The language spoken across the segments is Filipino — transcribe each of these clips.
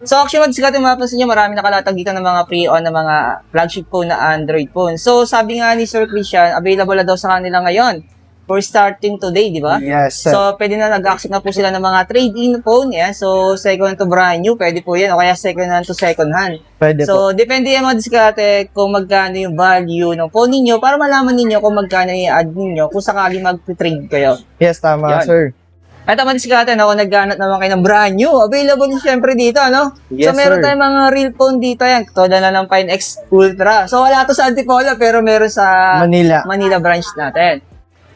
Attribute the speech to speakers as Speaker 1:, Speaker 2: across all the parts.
Speaker 1: So actually, sikat yung mapapansin nyo, marami nakalatag dito ng mga pre-on na mga flagship phone na Android phone. So sabi nga ni Sir Christian, available na daw sa kanila ngayon for starting today, di ba?
Speaker 2: Yes, sir.
Speaker 1: So pwede na nag-accept na po sila ng mga trade-in phone. Yan. So second to brand new, pwede po yan. O kaya second hand to second hand.
Speaker 2: Pwede po.
Speaker 1: So depende yung mga diskarte kung magkano yung value ng phone ninyo para malaman ninyo kung magkano yung i-add ninyo kung sakali mag-trade kayo.
Speaker 2: Yes, tama,
Speaker 1: Yan.
Speaker 2: sir.
Speaker 1: At naman diskarte, no? Kung nagganat naman kayo ng brand new, available din syempre dito, ano?
Speaker 2: Yes,
Speaker 1: so, meron
Speaker 2: sir.
Speaker 1: tayong mga real phone dito, yan. Tulad na ng Pine X Ultra. So, wala to sa Antipolo, pero meron sa
Speaker 2: Manila
Speaker 1: branch natin.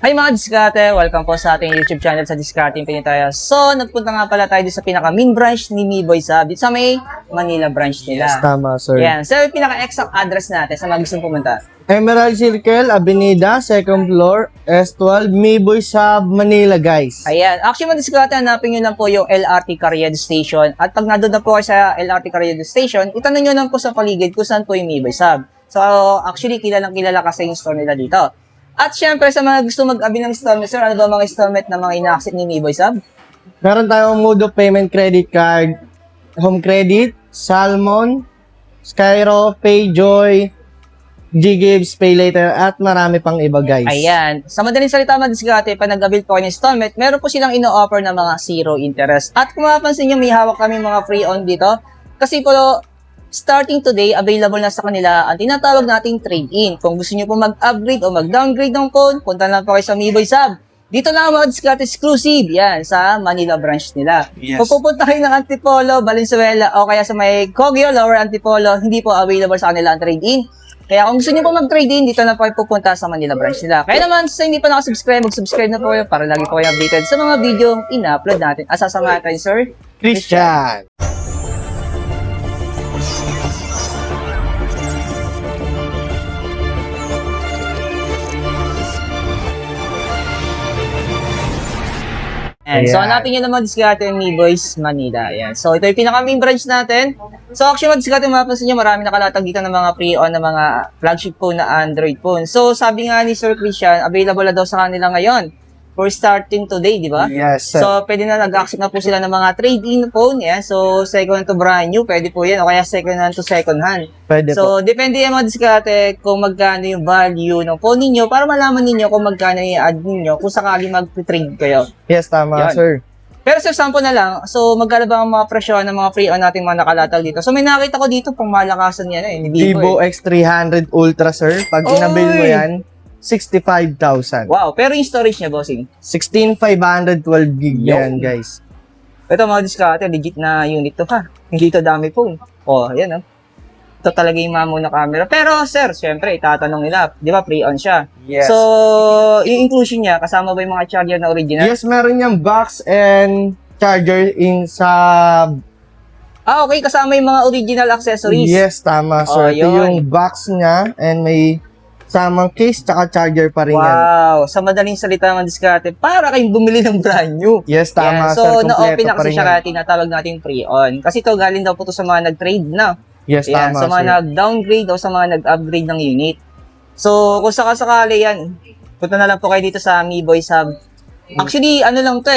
Speaker 1: Hi mga diskarte, welcome po sa ating YouTube channel sa Discarding Pinitaya. So, nagpunta nga pala tayo sa pinaka-main branch ni Miboy Sab, dito sa may Manila branch nila.
Speaker 2: Yes, tama, sir.
Speaker 1: Yan. So, yung pinaka-exact address natin sa mga gustong pumunta.
Speaker 2: Emerald Circle, Avenida, 2nd floor, S12, Miboy Sab, Manila, guys.
Speaker 1: Ayan. Actually, madiskarte, hanapin nyo lang po yung LRT Carriedo Station. At pag nandun na po kayo sa LRT Carriedo Station, itanong nyo lang po sa paligid kung saan po yung Miboy Sab. So, actually, kilala kasi yung store nila dito. At syempre, sa mga gusto mag-abi ng installment, sir, ano ba mga installment na mga ina-accept ni Miboy Sab?
Speaker 2: Meron tayong mode of payment credit card, home credit, Salmon, Skyro, Payjoy, G-Gives, Pay Later, at marami pang iba, guys.
Speaker 1: Ayan. Sa madaling salita, madiskarte, pag nag-avail po kayo ng installment, meron po silang ino-offer na mga zero interest. At kung mapapansin nyo, may hawak kami mga free on dito. Kasi po, starting today, available na sa kanila ang tinatawag nating trade-in. Kung gusto nyo po mag-upgrade o mag-downgrade ng phone, punta lang po kayo sa Miboy Sab. Dito lang mga diskarte exclusive, yan, sa Manila branch nila.
Speaker 2: Yes.
Speaker 1: Kung pupunta kayo ng Antipolo, Valenzuela, o kaya sa may Kogyo, Lower Antipolo, hindi po available sa kanila ang trade-in. Kaya kung gusto niyo po mag-trade-in, dito na po kayo pupunta sa Manila branch nila. Kaya naman, sa hindi pa nakasubscribe, mag-subscribe na po kayo para lagi po kayo updated sa mga video ina-upload natin. Asasama natin, sir.
Speaker 2: Christian.
Speaker 1: And so,
Speaker 2: Ayan.
Speaker 1: hanapin nyo naman diskarte yung Miboy's Manila. Ayan. So, ito yung pinaka-main branch natin. So, actually, diskarte, mapapansin nyo, marami nakalatag dito ng mga pre-on na mga flagship phone na Android phone. So, sabi nga ni Sir Christian, available na daw sa kanila ngayon for starting today, di ba?
Speaker 2: Yes, sir.
Speaker 1: So, pwede na nag-accept na po sila ng mga trade-in phone. Yan. So, second to brand new, pwede po yan. O kaya second hand to second hand.
Speaker 2: Pwede po.
Speaker 1: So, depende yung mga diskarte kung magkano yung value ng phone ninyo para malaman ninyo kung magkano yung i-add ninyo kung sakali mag-trade kayo.
Speaker 2: Yes, tama,
Speaker 1: Yan.
Speaker 2: sir.
Speaker 1: Pero sa sample na lang, so magkano ba ang mga presyo ng mga free on nating mga nakalatag dito? So may nakita ko dito pang malakasan yan ni Vivo.
Speaker 2: Vivo X300 Ultra, sir. Pag inabil mo
Speaker 1: Oy!
Speaker 2: yan, 65,000.
Speaker 1: Wow, pero yung storage niya, bossing.
Speaker 2: 16,512 gig yan, guys.
Speaker 1: Ito mga diskarte, legit na unit to ha. Hindi to dami phone. Oh, ayan Ito talaga yung mamo na camera. Pero sir, syempre, itatanong nila, di ba pre-on siya?
Speaker 2: Yes.
Speaker 1: So, yung inclusion niya, kasama ba yung mga charger na original?
Speaker 2: Yes, meron yung box and charger in sa...
Speaker 1: Okay, kasama yung mga original accessories.
Speaker 2: Yes, tama,
Speaker 1: Oh,
Speaker 2: sir. Ito
Speaker 1: yun.
Speaker 2: yung box niya and may samang case tsaka charger pa rin yan.
Speaker 1: Wow, sa madaling salita ng diskarte, para kayong bumili ng brand new.
Speaker 2: Yes, tama,
Speaker 1: Yan.
Speaker 2: sir.
Speaker 1: So,
Speaker 2: Kompleto
Speaker 1: na-open na
Speaker 2: pa
Speaker 1: kasi
Speaker 2: rin
Speaker 1: siya
Speaker 2: yan.
Speaker 1: kaya tinatawag natin pre-on. Kasi ito, galing daw po to sa mga nag-trade na.
Speaker 2: Yes,
Speaker 1: Yan,
Speaker 2: tama,
Speaker 1: sa mga
Speaker 2: sir.
Speaker 1: nag-downgrade o sa mga nag-upgrade ng unit. So, kung sakasakali yan, punta na lang po kayo dito sa Miboy Sab. Actually, ano lang to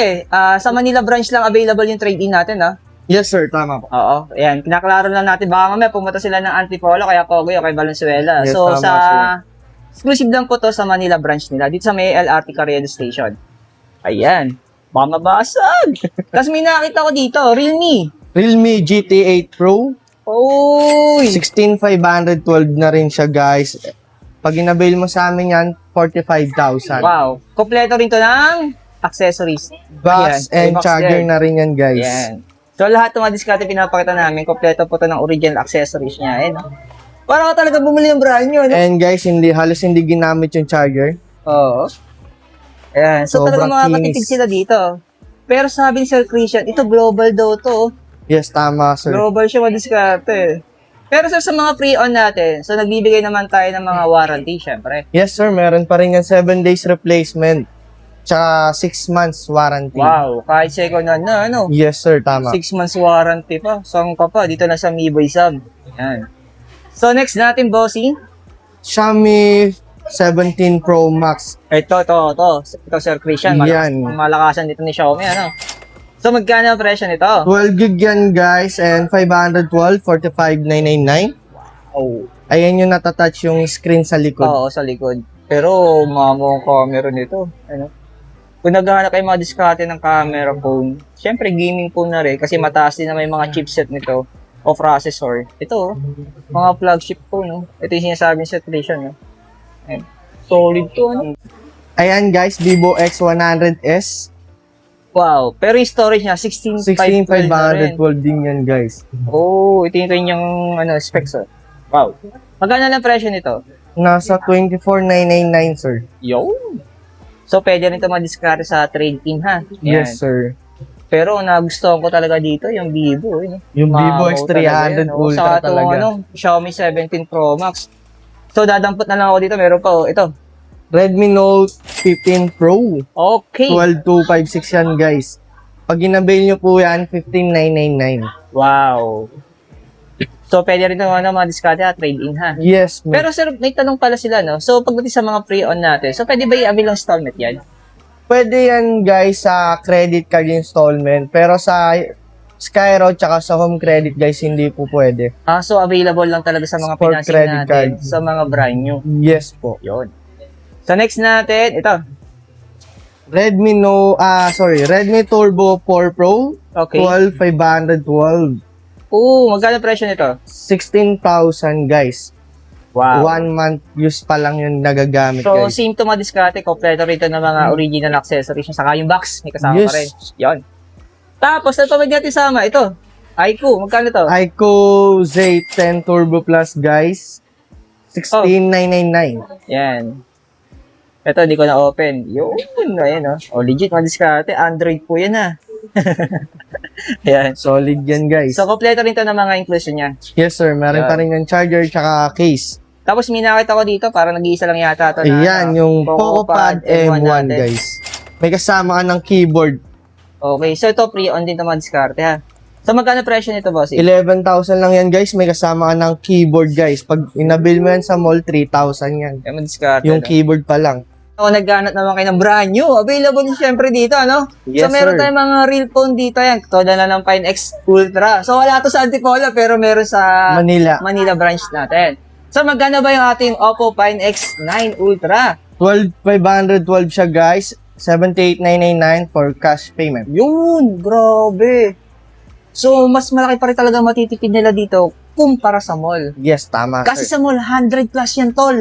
Speaker 1: sa Manila branch lang available yung trade-in natin,
Speaker 2: Yes, sir. Tama po.
Speaker 1: Oo, ayan, kinaklaro lang natin. Baka mamaya pumunta sila ng Antipolo, kaya Kogyo, kay Valenzuela.
Speaker 2: Yes,
Speaker 1: So,
Speaker 2: tama,
Speaker 1: sa
Speaker 2: sir.
Speaker 1: exclusive lang po to sa Manila branch nila, dito sa may LRT Carriedo Station. Ayan, baka mabasag. Tapos may nakita ko dito, Realme.
Speaker 2: Realme GT8 Pro.
Speaker 1: Oy!
Speaker 2: 16,512 na rin siya, guys. Pag inabil mo sa amin yan, 45,000.
Speaker 1: Wow, kompleto rin to ng accessories.
Speaker 2: Box
Speaker 1: Ayan, may
Speaker 2: and
Speaker 1: box
Speaker 2: charger
Speaker 1: din.
Speaker 2: na rin yan, guys.
Speaker 1: Ayan. So, lahat ng mga diskarte pinapakita namin, kompleto po to ng original accessories niya. Ayan, para ka talaga bumili ng brand new,
Speaker 2: And guys, halos hindi ginamit yung charger.
Speaker 1: Oo. Ayan. So, talaga
Speaker 2: Sobrang
Speaker 1: makakatipid
Speaker 2: kinis.
Speaker 1: sila dito. Pero sabi ni Sir Christian, ito global daw to.
Speaker 2: Yes, tama, sir.
Speaker 1: Global siya madiskarte. Pero sir, sa mga pre-on natin, so nagbibigay naman tayo ng mga warranty, syempre.
Speaker 2: Yes, sir. Meron pa rin yan 7 days replacement. Tsaka 6 months warranty.
Speaker 1: Wow, kahit second hand na, ano?
Speaker 2: Yes, sir. Tama.
Speaker 1: 6 months warranty pa. Saan ka pa? Dito na sa Miboy Sab. Ayan. So, next natin, bossing.
Speaker 2: Xiaomi 17 Pro Max.
Speaker 1: Ito, Sir Christian.
Speaker 2: Yan.
Speaker 1: Malakasan dito ni Xiaomi, ano? So, magkano ang presyo nito?
Speaker 2: 12 gig yan guys and 512, 45,999.
Speaker 1: Oh.
Speaker 2: Ayan yung natatouch yung screen sa likod.
Speaker 1: Oo, sa likod. Pero, mamang camera nito. Ano? Kung naghahanap kayo mga diskarte ng camera phone, syempre gaming phone na rin kasi mataas din na may mga chipset nito o processor. Ito, mga flagship phone, no? Ito yung sinasabi sa Trishan, no? Ayan. Solid to, ano?
Speaker 2: Ayan guys, Vivo X100S.
Speaker 1: Wow. Pero yung storage niya, 16,512 na rin.
Speaker 2: 16,512 din yan guys.
Speaker 1: Oh, ito yung kanyang specs, oh. Wow. Magkano lang presyo nito?
Speaker 2: Nasa 24,999 sir.
Speaker 1: Yo. So, pwede rin ito madiskarte sa trade-in, ha? Yan.
Speaker 2: Yes sir.
Speaker 1: Pero nagustuhan ko talaga dito yung Vivo, eh.
Speaker 2: Yung Vivo
Speaker 1: Wow,
Speaker 2: X300
Speaker 1: talaga yan, oh.
Speaker 2: Ultra
Speaker 1: Saka itong,
Speaker 2: talaga.
Speaker 1: Xiaomi 17 Pro Max. So, dadampot na lang ako dito. Meron pa, oh. Ito.
Speaker 2: Redmi Note 15 Pro.
Speaker 1: Okay.
Speaker 2: 12,256 yan guys. Pag in-avail nyo po yan, 15,999.
Speaker 1: Wow. So, pwede rin ito madiskarte, ha? Trade-in, ha?
Speaker 2: Yes, ma'am.
Speaker 1: Pero, sir, may tanong pala sila, no? So, pagdating sa mga pre-on natin, so, pwede ba i-avail ng installment yan?
Speaker 2: Pwede yan guys sa credit card installment. Pero sa Skyro tsaka sa home credit guys, hindi po pwede.
Speaker 1: So, available lang talaga sa mga
Speaker 2: For
Speaker 1: financing
Speaker 2: credit
Speaker 1: natin,
Speaker 2: card.
Speaker 1: sa mga brand new.
Speaker 2: Yes po.
Speaker 1: Yun. So, next natin, ito.
Speaker 2: Redmi Turbo 4 Pro.
Speaker 1: Okay.
Speaker 2: 12,512.
Speaker 1: Magkano presyo nito?
Speaker 2: 16,000 guys.
Speaker 1: Wow.
Speaker 2: 1 month use pa lang yung nagagamit
Speaker 1: So,
Speaker 2: guys.
Speaker 1: same to madiskarte, kompleto rito ng mga original accessories. Saka yung box, may kasama
Speaker 2: Yes.
Speaker 1: pa rin. Yun. Tapos, ito ba natin sama? Ito. iQOO, magkano to?
Speaker 2: iQOO Z10 Turbo Plus guys. 16,999.
Speaker 1: Yan. Ito, hindi ko na-open. Yun, ayan, oh. Legit, madiskarte. Android po yan, ha. Yan.
Speaker 2: Solid yan guys.
Speaker 1: So, kompleto rin to ng mga inclusion niya.
Speaker 2: Yes sir, meron
Speaker 1: Yan.
Speaker 2: pa rin yung charger tsaka case.
Speaker 1: Tapos, may nakita ko dito, parang nag-iisa lang yata ito.
Speaker 2: Ayan, yung PocoPad M1
Speaker 1: natin.
Speaker 2: guys. May kasama ka ng keyboard.
Speaker 1: Okay, so ito, pre-on din ito madiskarte, ha. So, magkano presyo nito, boss?
Speaker 2: 11,000 lang yan guys. May kasama ka ng keyboard guys. Pag inabil mo yan sa mall, 3,000 yan.
Speaker 1: Yan, madiskarte.
Speaker 2: Yung keyboard pa lang.
Speaker 1: So, nagganap naman kayo ng brand new. Available din syempre dito, ano?
Speaker 2: Yes,
Speaker 1: so, meron
Speaker 2: sir.
Speaker 1: tayong mga real phone dito yan. Tulad na ng Pine X Ultra. So, wala to sa Antipolo, pero meron sa
Speaker 2: Manila.
Speaker 1: branch natin. So, magkano ba yung ating Oppo Pine X9 Ultra?
Speaker 2: 12,512 siya guys. 78,999 for cash payment.
Speaker 1: Yun, grabe. So, mas malaki pa rin talaga matitipid nila dito kumpara sa mall.
Speaker 2: Yes, tama
Speaker 1: Kasi
Speaker 2: sir.
Speaker 1: sa mall, 100 plus yan, tol.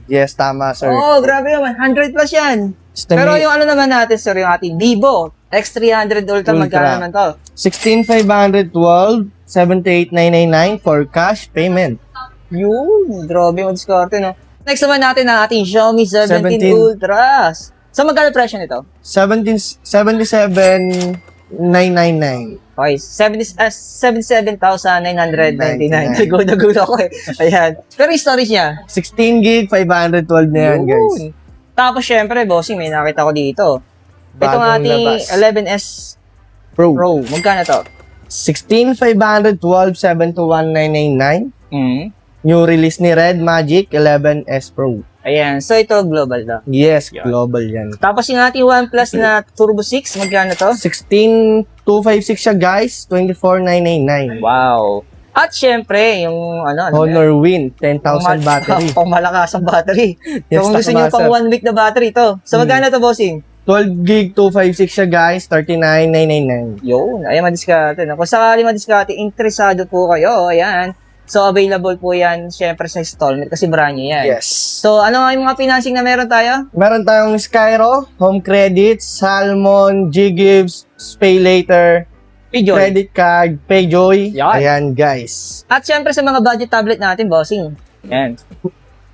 Speaker 2: Yes, tama sir.
Speaker 1: Oo, grabe naman. 100 plus yan. Pero yung ano naman natin, sir, yung ating Vivo X300 Ultra, magkano naman to?
Speaker 2: 16,512, 78,999 for cash payment.
Speaker 1: Yun, grabe yung diskarte, no? Next naman natin ang ating Xiaomi 17 Ultras. So, magkano presyo nito?
Speaker 2: 77,999.
Speaker 1: Okay, 77,999. Nagulo ako eh. Ayan. Pero yung storage niya,
Speaker 2: 16 gig, 512 na yan, guys.
Speaker 1: yun. Tapos, syempre, bossing, may nakita ko dito. Itong
Speaker 2: Bagong
Speaker 1: ating
Speaker 2: labas.
Speaker 1: 11S
Speaker 2: Pro.
Speaker 1: Pro. Magkano to?
Speaker 2: 16,512, 721,999.
Speaker 1: Mm.
Speaker 2: New release ni Red Magic 11S Pro.
Speaker 1: Ayan. So, ito, global to.
Speaker 2: Yes,
Speaker 1: Yan.
Speaker 2: global yan.
Speaker 1: Tapos, yung ating OnePlus na Turbo 6, magkano to?
Speaker 2: 16,256 siya, guys. 24,999.
Speaker 1: Wow. At syempre, yung ano
Speaker 2: Honor Win, 10,000 battery.
Speaker 1: Pang malakas ang battery.
Speaker 2: Yes,
Speaker 1: So, kung gusto niyo pang 1 week na battery to. So, magkano to, bossing?
Speaker 2: 12 gig, 256 siya, guys. 39,999.
Speaker 1: Yun, ayan, madiskarte. Kung sakali madiskarte, interesado po kayo, ayan. So, available po yan, syempre, sa installment kasi brand new yan.
Speaker 2: Yes.
Speaker 1: So, ano nga yung mga financing na meron tayo?
Speaker 2: Meron tayong Skyro, Home Credit, Salmon, G-Gives, Pay Later,
Speaker 1: Pijoy.
Speaker 2: Credit Card, Payjoy.
Speaker 1: Yan.
Speaker 2: Ayan, guys.
Speaker 1: At syempre, sa mga budget tablet natin, bossing. Ayan.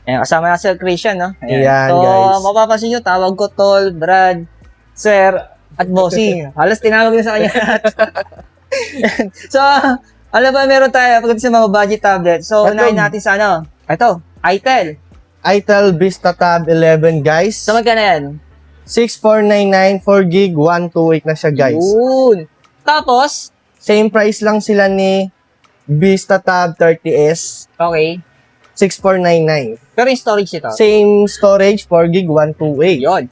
Speaker 1: Ayan, kasama na si Christian, no?
Speaker 2: Ayan,
Speaker 1: so,
Speaker 2: guys.
Speaker 1: mapapansin nyo, tawag ko Tol, Brad, Sir, at Bossing. Halos tinawag na sa kanya. So, alam ba, meron tayo pagdating sa mga budget tablet. So,
Speaker 2: Ito.
Speaker 1: unahin natin sa ano? Ito, Itel.
Speaker 2: Itel Vista Tab 11, guys.
Speaker 1: So, magkano yan?
Speaker 2: 6499, 4 gig, 128 na siya, guys.
Speaker 1: Yun. Tapos,
Speaker 2: Same price lang sila ni Vista Tab 30S,
Speaker 1: okay.
Speaker 2: 6499.
Speaker 1: Pero yung storage ito.
Speaker 2: Same storage, 4 gig, 128.
Speaker 1: Yun.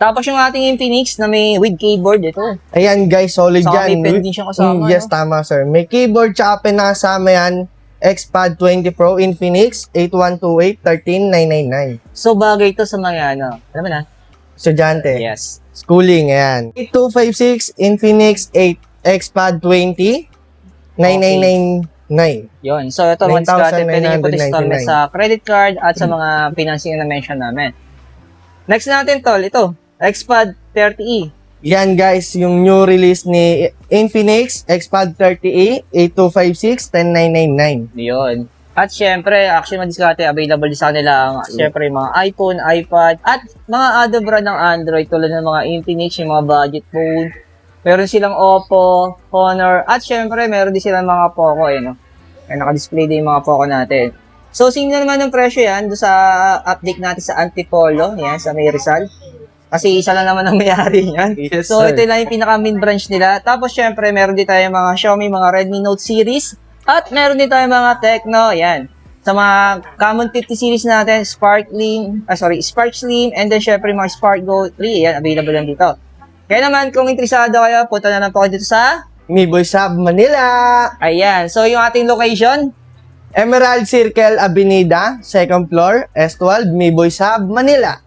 Speaker 1: Tapos yung ating Infinix na may with keyboard, ito.
Speaker 2: Ayan guys, solid
Speaker 1: Saka
Speaker 2: yan.
Speaker 1: may pen din siya kasama.
Speaker 2: Yes,
Speaker 1: no?
Speaker 2: tama sir. May keyboard tsaka pinasama yan. XPad 20 Pro Infinix 8128-13999.
Speaker 1: So, bagay ito sa mga ano. Alam mo na?
Speaker 2: Estudyante.
Speaker 1: Yes.
Speaker 2: Schooling, ayan. 8256 Infinix 8 XPad 20 9999.
Speaker 1: Yun. So, ito mga diskarte, pwede nyo po
Speaker 2: 9,999.
Speaker 1: installment sa credit card at sa mga financing na mention namin. Next natin, tol, ito. XPad 30e.
Speaker 2: Yan guys, yung new release ni Infinix XPad 30e 8256-10999.
Speaker 1: Yun. At syempre, actually mga diskarte, available din sa kanila ang syempre yung mga iPhone, iPad, at mga other brand ng Android tulad ng mga Infinix, yung mga budget phone. Meron silang Oppo, Honor, at syempre meron din silang mga Poco, no? Kaya naka-display din yung mga Poco natin. So, sino naman ng presyo yan doon sa update natin sa Antipolo, yan, sa May Rizal. Kasi isa lang naman ang may-ari niyan.
Speaker 2: Yes,
Speaker 1: So,
Speaker 2: sir.
Speaker 1: ito lang yung pinaka-main branch nila. Tapos, syempre, meron din tayo mga Xiaomi, mga Redmi Note series. At meron din tayo mga Tecno, yan. Sa mga common 50 series natin, Spark Slim, and then, syempre, mga Spark Go 3, yan, available lang dito. Kaya naman, kung interesado kayo, punta na lang po kayo dito sa...
Speaker 2: Mi Boy Sab, Manila.
Speaker 1: Ayan. So, yung ating location,
Speaker 2: Emerald Circle Avenida, second floor, S12, Mi Boy Sab, Manila.